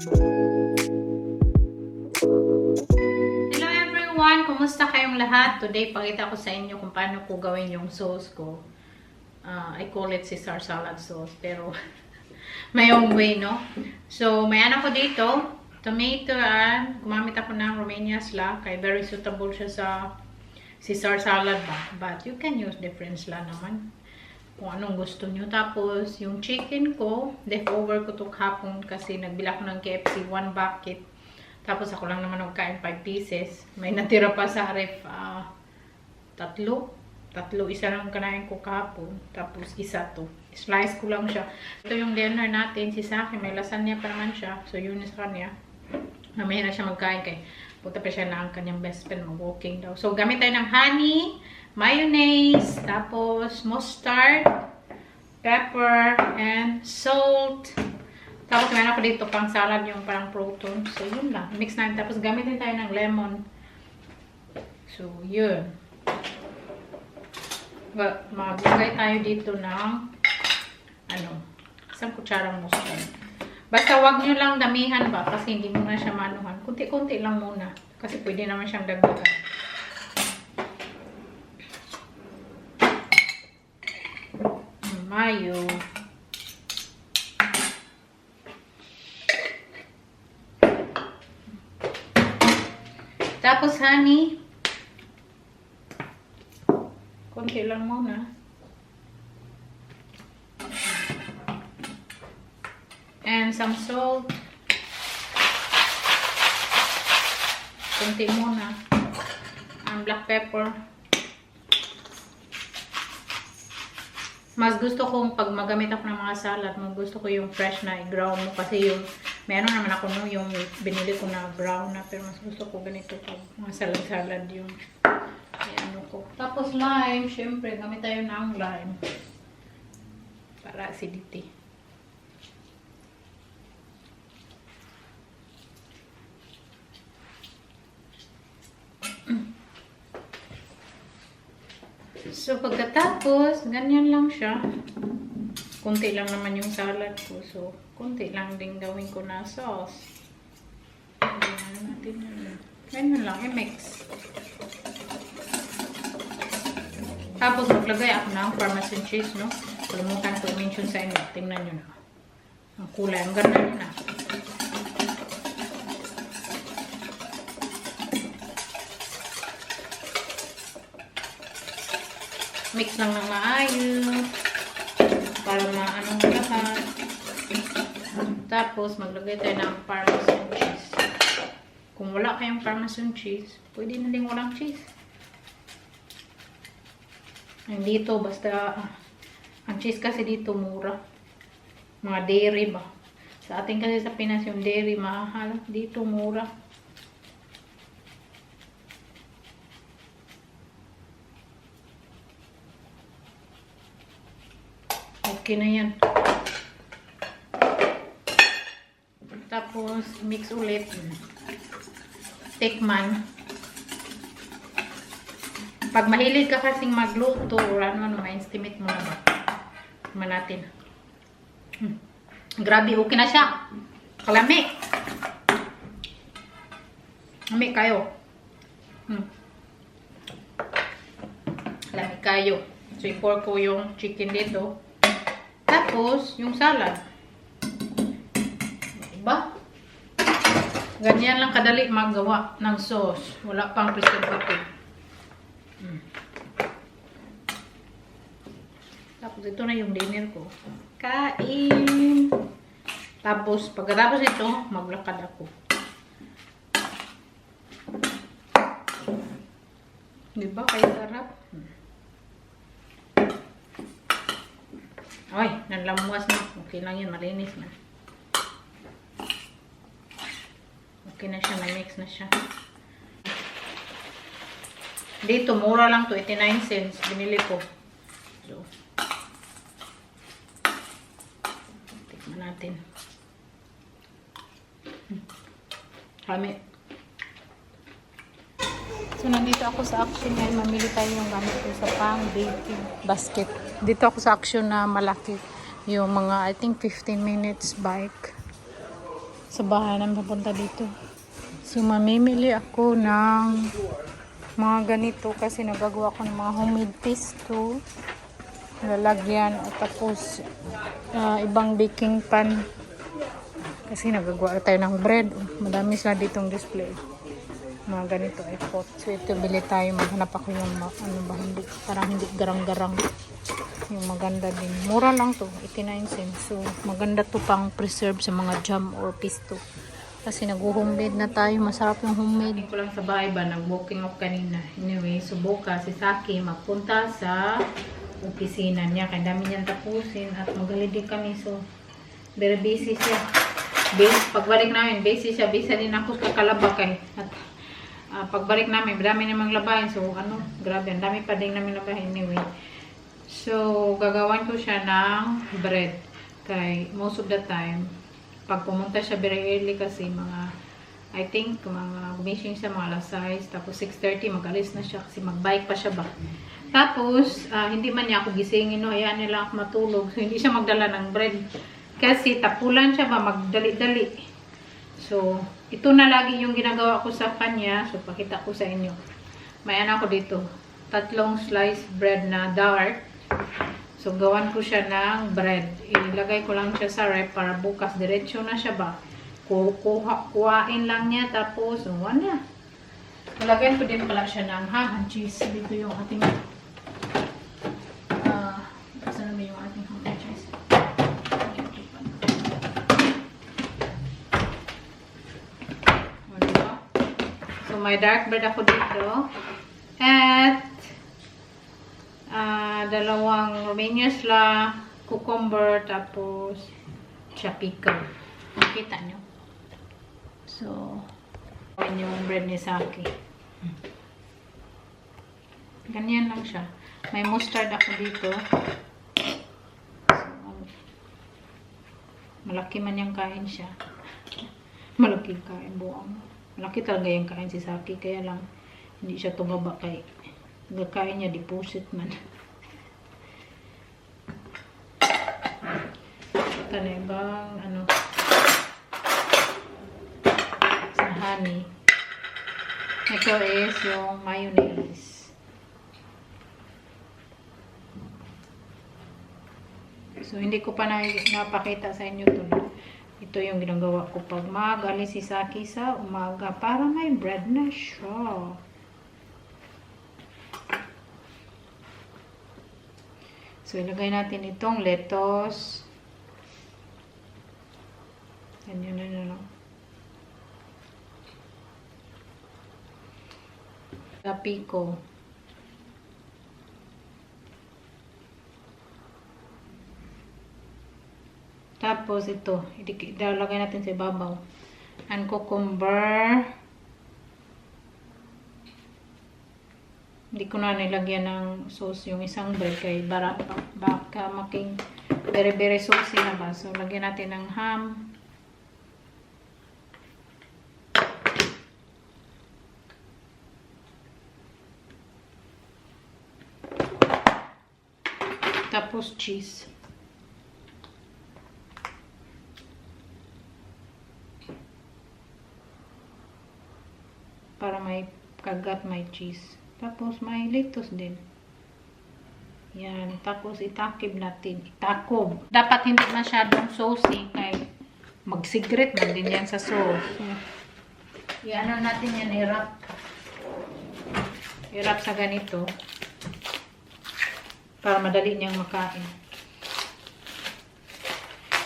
Hello everyone! Kumusta kayong lahat? Today, pakita ko sa inyo kung paano ko gawin yung sauce ko. I call it Caesar salad sauce, pero may own way, no? So, may ano ko dito, tomato, and gumamit ako ng Romania slaw, kaya very suitable siya sa Caesar salad ba. But you can use different slaw naman, kung anong gusto nyo. Tapos, yung chicken ko, leftover ko to kahapon kasi nagbila ko ng KFC 1 bucket. Tapos ako lang naman nagkain 5 pieces. May natira pa sa ref, tatlo, isa lang kanain ko kahapon. Tapos isa to. Slice ko lang siya. Ito yung dinner natin. Si Saki, may lasagna pa naman siya. So yun sa kanya. Mamaya na siya magkain kay punta pa siya na ang kanyang best friend mag-walking daw. So gamit tayo ng honey, mayonnaise, tapos mustard, pepper, and salt. Tapos meron ako dito pang salad yung parang protein. So yun lang. Mix natin. Tapos gamitin tayo ng lemon. So yun. Maglagay tayo dito ng isang kutsarang mustard. Basta wag nyo lang damihan ba kasi hindi mo na siya manuhan. Kunti-kunti lang muna. Kasi pwede naman siyang dagdagan. Mayo. Tapos honey. Konti lang muna. And some salt. Konti muna. And black pepper. Mas gusto kong pag magamit ako ng mga salad, gusto ko yung fresh na i-ground mo kasi yung meron naman ako yung binili ko na brown na, pero mas gusto ko ganito pag mga salad yung ko. Tapos lime, syempre gamit tayo ng lime para acidity. So, pagkatapos, ganyan lang siya. Kunti lang naman yung salad ko. So, kunti lang din gawin ko na sauce. Ganyan lang, i-mix. Tapos, maglagay ako ng parmesan cheese, no? Kalimutan ko i-mention sa inyo. Tingnan nyo na. Ang kulay, ang ganda nyo na. Mix lang ng maayos para maanong lahat. Tapos maglagay tayo ng parmesan cheese. Kung wala kayong parmesan cheese, pwede na din walang cheese. Dito basta ang cheese kasi dito mura. Mga dairy ba. Sa atin kasi sa Pinas yung dairy mahal. Dito mura. Okay na yan. Tapos, mix ulit. Tikman. Pag mahilig ka kasing magluto, or ma-estimate mo na ba? Tikman natin. Grabe, okay na siya. Kalami. Kalami kayo. Kalami kayo. So, i-pour ko yung chicken dito. Tapos, yung salad. Diba? Ganyan lang kadali magawa ng sauce. Wala pang preservative. Tapos, ito na yung dinner ko. Kain! Tapos, pagkatapos ito, maglakad ako. Diba? Kaya sarap. Ay, nanlamuas na. Okay lang yun, malinis na. Okay na siya, na-mix na siya. Dito, mura lang to, 89 cents. Binili ko. So, tikman natin. Kami. So, nandito ako sa Action ngayon. Mamili tayo yung gamit ko sa pang-baking basket. Dito ako sa Action na malaki. Yung mga, I think, 15 minutes bike. sa bahay namin papunta dito. So, mamimili ako ng mga ganito kasi nagagawa ko ng mga homemade pesto. Lalagyan at tapos ibang baking pan. Kasi nagagawa tayo ng bread. Madami sila ditong display. Mga ganito ay pot. So, ito bili tayo. Maghanap ako yung ano ba, hindi, parang hindi garang-garang. Yung maganda din. Mura lang to. 89 cents. So, maganda to pang preserve sa mga jam or pesto. Kasi nag-homemade na tayo. Masarap yung homemade. Hindi ko lang sa bahay ba. Nag-booking ako kanina. Anyway, so bukas si Saki mapunta sa opisina niya. Kaya dami niyang tapusin. At magaling din kami. So, very busy siya. Pagbalik namin, busy siya. Busy din ako kakalaba kay. At pagbalik namin, dami namang labahin. So, ano, grabe. Ang dami pa din namin labahin. Anyway. So, gagawan ko siya ng bread. Kay most of the time, pag pumunta siya very early kasi mga, I think, mga gumising siya mga alas 6. Tapos 6:30, mag-alis na siya kasi mag-bike pa siya ba. Tapos, hindi man niya ako gisingin, no? Hayaan niya lang ako matulog. So, hindi siya magdala ng bread. Kasi tapulan siya ba, magdali-dali. So, ito na lagi yung ginagawa ko sa kanya. So, pakita ko sa inyo. May ako dito. 3 slice bread na dark. So, gawan ko siya ng bread. Ilagay ko lang siya sa rep para bukas. Diretso na siya ba. Kuhain lang niya. Tapos, wala. Ilagay ko din pala siya ng ham and cheese. Dito yung ating saan naman yung ating ham and cheese. So, may dark bread ako dito. At dalawang Romania sla, cucumber, tapos pickle. Nakita nyo? So, yung bread ni Saki. Ganyan lang siya. May mustard ako dito. So, malaki man yung kain siya. Malaking kain buong. Malaki talaga yung kain si Saki. Kaya lang, hindi siya tumaba kay gakain niya deposit man. Ito na ibang ano sa honey. Ito is yung mayonnaise. So hindi ko pa napakita sa inyo to. Ito yung ginagawa ko pag mag-alis si Saki sa umaga para may bread na siya. So, ilagay natin itong lettuce. Ganyan na. Tapiko. Tapos, ito. Ilalagay natin sa ibabaw. And cucumber. Hindi ko na nilagyan ng sauce yung isang bread kay baka making very saucy na ba. So, lagyan natin ng ham. Tapos cheese. Para may kagat, may cheese. Tapos, may lettuce din. Yan. Tapos, itakib natin. Itakob. Dapat hindi masyadong saucy. Kaya magsigret man din yan sa sauce. Yan natin yan. Hirap sa ganito. Para madali niyang makain.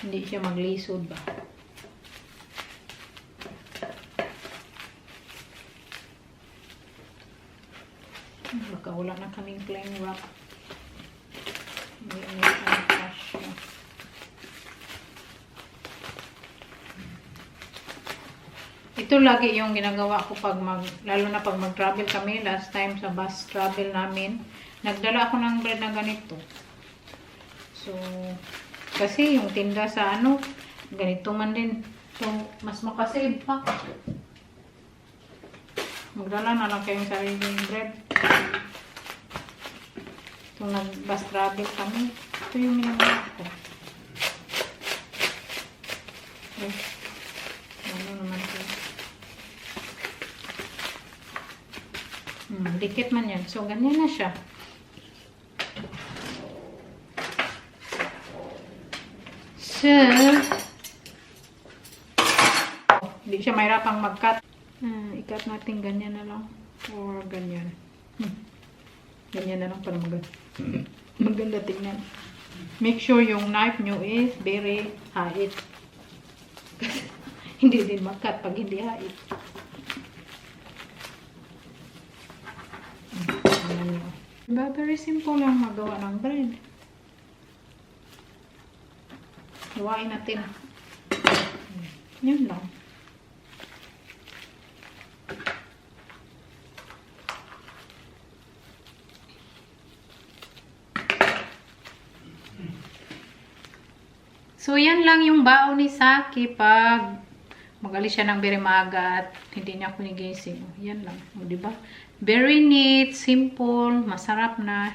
Hindi siya maglisod ba. Baka wala na kaming plain wrap. Hindi ang cash. Ito lagi yung ginagawa ko pag lalo na pag mag-travel kami. Last time sa bus travel namin, nagdala ako ng bread na ganito. So, kasi yung tinda sa ganito man din. So, mas makasave pa. Magdala na lang kayong sariling bread. Kung nag-bus travel kami, ito yung ginagawa ko. Okay. Dikit man yan. So, ganyan na siya. So, hindi siya mahirapang mag-cut. I-cut natin ganyan na lang. Or ganyan. Ganyan na lang para maganda tingnan. Make sure yung knife nyo is very hait. Hindi din mag-cut pag hindi hait. Diba? Very simple lang magawa ng bread. Gawain natin. Yun lang. So, yan lang yung baon ni Saki pag mag-alis siya ng very maaga at hindi niya ako nigising. Yan lang. O, diba? Very neat, simple, masarap na.